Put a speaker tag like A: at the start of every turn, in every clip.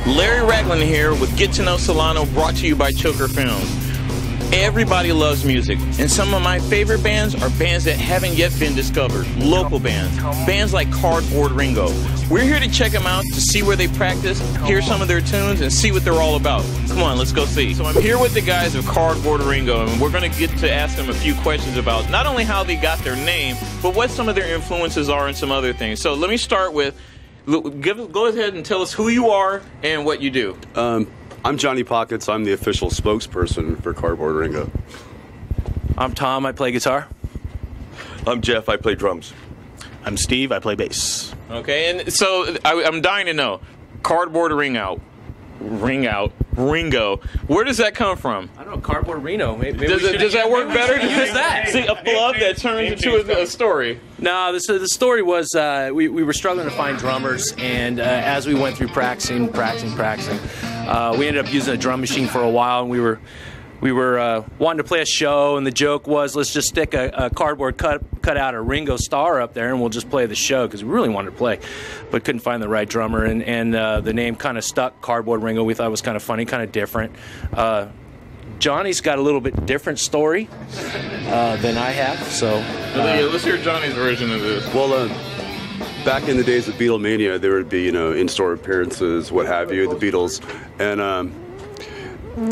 A: Larry Ragland here with Get to Know Solano, brought to you by Choker Films. Everybody loves music, and some of my favorite bands are bands that haven't yet been discovered. Local bands. Bands like Cardboard Ringo. We're here to check them out, to see where they practice, hear some of their tunes, and see what they're all about. Come on, let's go see. So I'm here with the guys of Cardboard Ringo, and we're going to get to ask them a few questions about not only how they got their name, but what some of their influences are and some other things. So let me start with, go ahead and tell us who you are and what you do.
B: I'm Johnny Pockets. I'm the official spokesperson for Cardboard Ringo.
C: I'm Tom. I play guitar.
D: I'm Jeff. I play drums.
E: I'm Steve. I play bass.
A: Okay, and so I'm dying to know, Cardboard Ringo. Where does that come from?
C: I don't know, Cardboard Ringo. Maybe
A: Does that work better?
C: Use that.
A: See, a plug that turns into a story.
C: No, the story was we were struggling to find drummers, and as we went through practicing, we ended up using a drum machine for a while, and we were wanting to play a show, and the joke was, let's just stick a cardboard cut out a Ringo Starr up there, and we'll just play the show, because we really wanted to play, but couldn't find the right drummer, and the name kind of stuck, Cardboard Ringo. We thought it was kind of funny, kind of different. Johnny's got a little bit different story than I have, so...
A: let's hear Johnny's version of this.
B: Well, back in the days of Beatlemania, there would be, in-store appearances, what have you, the Beatles, and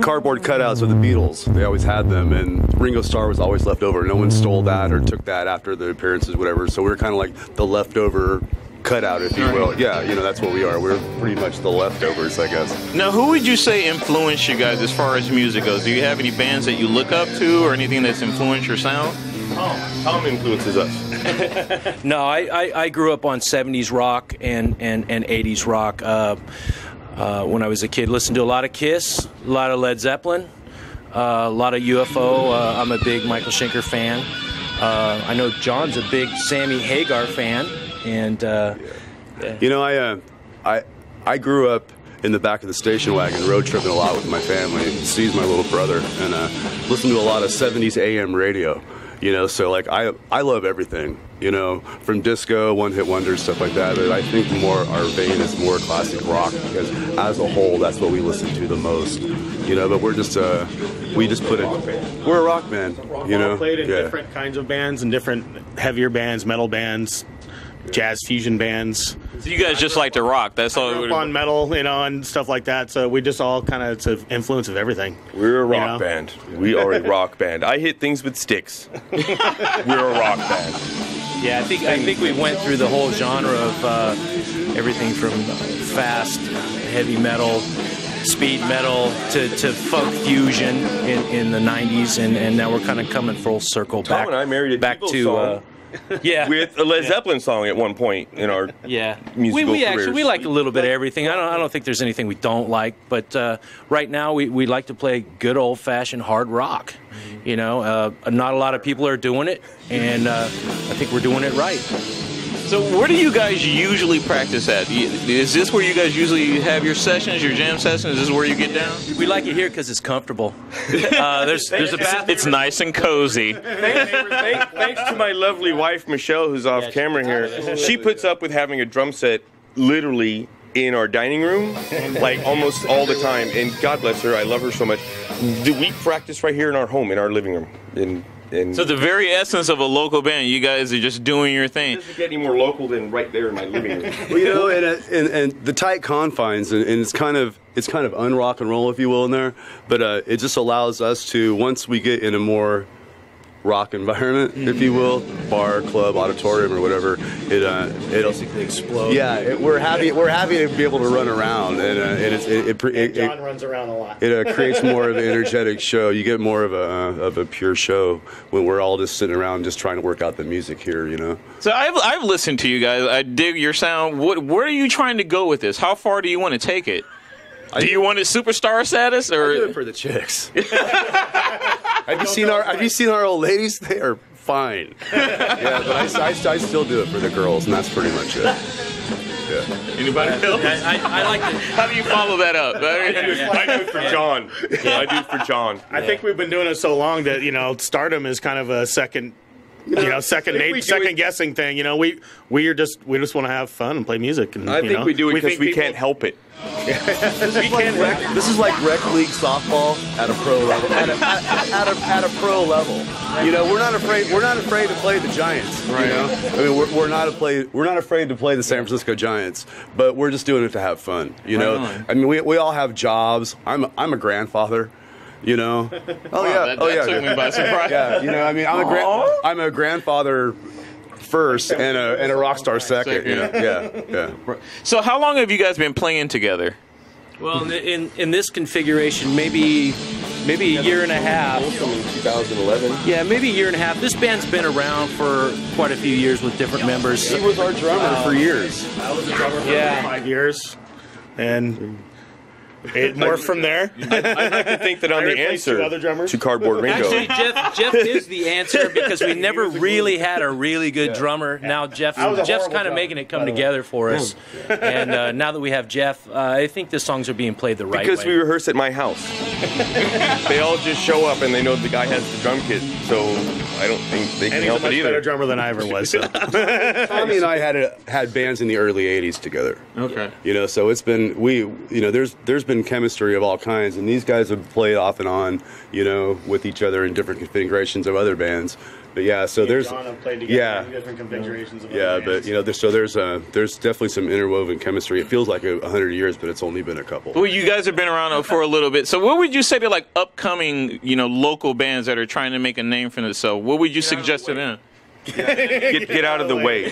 B: cardboard cutouts of the Beatles. They always had them, and Ringo Starr was always left over. No one stole that or took that after the appearances, whatever. So we were kind of like the leftover cutout, if you will. Yeah, that's what we are. We're pretty much the leftovers, I guess.
A: Now, who would you say influenced you guys as far as music goes? Do you have any bands that you look up to or anything that's influenced your sound?
D: Tom influences us.
C: No, I grew up on 70s rock and 80s rock. When I was a kid, listened to a lot of Kiss, a lot of Led Zeppelin, a lot of UFO. I'm a big Michael Schenker fan. I know John's a big Sammy Hagar fan, and
B: I grew up in the back of the station wagon, road tripping a lot with my family. Steve's my little brother, and listened to a lot of 70s AM radio. So like I love everything, from disco, one-hit wonders, stuff like that. But I think more our vein is more classic rock, because as a whole, that's what we listen to the most. But we're just we're a rock band.
E: We've all played in different kinds of bands and different heavier bands, metal bands, jazz fusion bands.
A: So you guys just like to rock. That's all.
E: Grew up on metal, and stuff like that. So we just all kind of, it's an influence of everything.
D: We're a rock band. We are a rock band. I hit things with sticks. We're a rock band.
C: Yeah, I think we went through the whole genre of everything from fast, heavy metal, speed metal to funk fusion in the 90s, and now we're kind of coming full circle
D: Tom
C: back.
D: And I married a
C: back
D: Beatles
C: to
D: song. With a Led Zeppelin song at one point in our musical
C: we
D: careers.
C: actually like a little bit of everything. I don't think there's anything we don't like, but right now we like to play good old fashioned hard rock. Not a lot of people are doing it, and I think we're doing it right.
A: So where do you guys usually practice at? Is this where you guys usually have your sessions, your jam sessions? Is this where you get down?
C: We like it here because it's comfortable. There's a bathroom.
A: It's nice and cozy.
D: Thanks to my lovely wife, Michelle, who's off camera here. She puts up with having a drum set literally in our dining room, like almost all the time. And God bless her, I love her so much. We practice right here in our home, in our living room.
A: So the very essence of a local band, you guys are just doing your thing.
D: It doesn't get any more local than right there in my living room.
B: Well, and the tight confines, and it's kind of un-rock and roll, if you will, in there. But it just allows us to, once we get in a more rock environment, if you will, bar, club, auditorium, or whatever, it'll
C: basically explode.
B: Yeah, we're happy to be able to run around, and
E: John runs around a lot.
B: It creates more of an energetic show. You get more of a pure show when we're all just sitting around just trying to work out the music here,
A: So I've listened to you guys. I dig your sound. Where are you trying to go with this? How far do you want to take it? Do you want a superstar status, or
B: I do it for the chicks? Have you seen our old ladies? They are fine. Yeah, but I still do it for the girls, and that's pretty much it. Yeah.
A: Anybody else?
C: I like it.
A: How do you follow that up?
D: I do it for John. I do it for John.
E: I think we've been doing it so long that stardom is kind of a second second guessing thing. We just want to have fun and play music. And
D: I think we do it because we can't help it.
B: This is like rec league softball at a pro level. At a pro level, we're not afraid. We're not afraid to play the Giants.
D: Right.
B: I mean, we're not afraid to play the San Francisco Giants, but we're just doing it to have fun.
A: Right.
B: I mean, we all have jobs. I'm a grandfather.
A: That took me by surprise.
B: Yeah, I mean, I'm a grandfather first and a rock star second. Yeah.
A: So how long have you guys been playing together?
C: Well, in this configuration, maybe a year and a half.
D: In 2011.
C: Yeah, maybe a year and a half. This band's been around for quite a few years with different members.
B: He was our drummer for years.
E: I was a drummer for 5 years, and it morphed from there.
D: I'd like to think that I'm the answer to Cardboard Ringo.
C: Actually, Jeff is the answer because we never really had a really good drummer. Now Jeff's kind of making it come together for us. And now that we have Jeff, I think the songs are being played the right way.
D: Because we rehearse at my house. They all just show up and they know the guy has the drum kit. So I don't think they can help it either.
E: And he's a much better drummer than I ever was. So.
B: Tommy and I had bands in the early '80s together.
A: Okay.
B: So it's been there's been chemistry of all kinds, and these guys have played off and on, with each other in different configurations of other bands. But there's
E: John have played together in different configurations of other bands.
B: But there's definitely some interwoven chemistry. It feels like 100 years, but it's only been a couple.
A: Well, you guys have been around for a little bit. So what would you say to like upcoming, local bands that are trying to make a name for themselves? What would you suggest to them?
D: Get out of the way.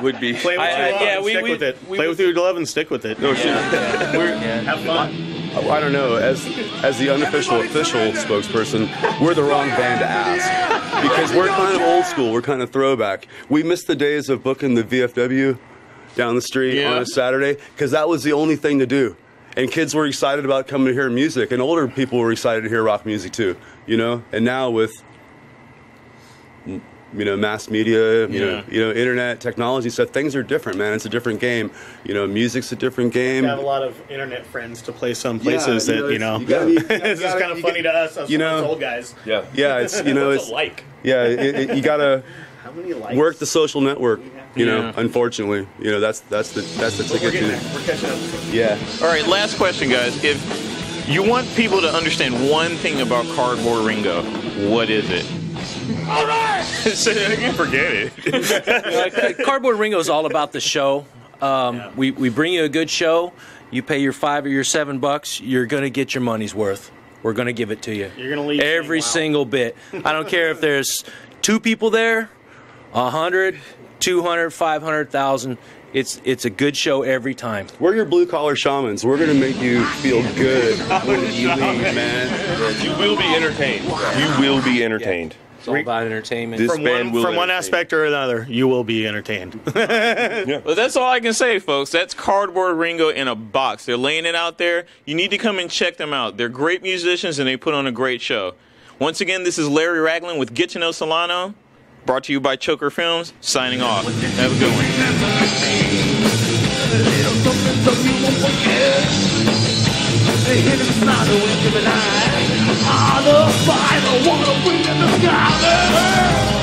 D: would be.
E: Play with it. Play with your glove and stick with it.
D: No,
E: have fun.
B: I don't know. As the official spokesperson, we're the wrong band to ask because we're kind of old school. We're kind of throwback. We miss the days of booking the VFW down the street on a Saturday because that was the only thing to do. And kids were excited about coming to hear music, and older people were excited to hear rock music too. And now with mass media, internet, technology stuff, things are different, man. It's a different game. Music's a different game.
E: We have a lot of internet friends to play some places it's just kind of funny to us old guys.
B: Yeah, it's it's
E: like.
B: Yeah, you gotta
E: How many likes?
B: work the social network. Unfortunately, that's the ticket to.
E: We're catching up.
B: Yeah.
A: All right, last question, guys. If you want people to understand one thing about Cardboard Ringo, what is it?
D: All right. Say that again. Forget it.
C: Cardboard Ringo is all about the show. We bring you a good show. You pay your $5 or your $7. You're gonna get your money's worth. We're gonna give it to you.
E: You're gonna leave
C: every single bit. I don't care if there's 2 people there, 100, 200, 500,000. It's a good show every time.
B: We're your blue-collar shamans. We're going to make you feel good when you leave, man.
D: You will be entertained. You will be entertained.
C: It's all about entertainment.
E: From one aspect or another, you will be entertained.
A: Well, that's all I can say, folks. That's Cardboard Ringo in a box. They're laying it out there. You need to come and check them out. They're great musicians, and they put on a great show. Once again, this is Larry Ragland with Get to Know Solano, brought to you by Choker Films, signing off. Have a good one.
F: Hit him Solano and give an eye. On the fire, I wanna bring in the sky.